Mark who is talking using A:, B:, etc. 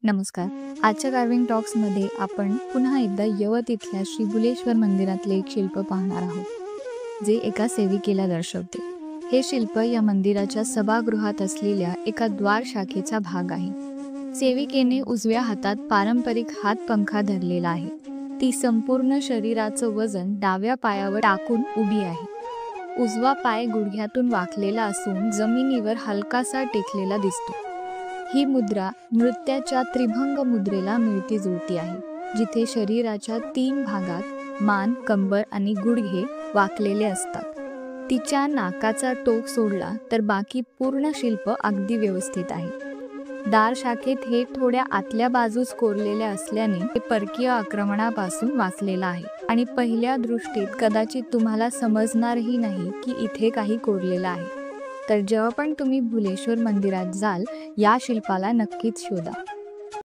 A: नमस्कार. आजच्या कार्विंग टॉक्समध्ये आपण पुन्हा एकदा यवत इथल्या श्री बुलेश्वर मंदिरातले एक शिल्प पाहणार आहोत, जे एका सेविकेला दर्शवते. हे शिल्प या मंदिराच्या सभागृहात असलेल्या एका द्वार शाखेचा भाग आहे. सेविकेने उजव्या हातात पारंपरिक हातपंखा धरलेला आहे. ती संपूर्ण शरीराचं वजन डाव्या पायावर टाकून उभी आहे. उजवा पाय गुडघ्यातून वाकलेला असून जमिनीवर हलकासा टेकलेला दिसतो. ही मुद्रा नृत्याच्या त्रिभंग मुद्रेला मिळती जुळती आहे, जिथे शरीराच्या 3 भागात मान, कंबर आणि गुडघे वाकलेले असतात. तिच्या नाकाचा टोक सोडला तर बाकी पूर्ण शिल्प अगदी व्यवस्थित आहे. दार शाखेत हे थोड्या आतल्या बाजूस कोरलेले असल्याने ते परकीय आक्रमणापासून वाचलेलं आहे आणि पहिल्या दृष्टीत कदाचित तुम्हाला समजणारही नाही की इथे काही कोरलेलं आहे. तर जेव्हा पण तुम्ही बुलेश्वर मंदिरात जाल, या शिल्पाला नक्कीच शोधा.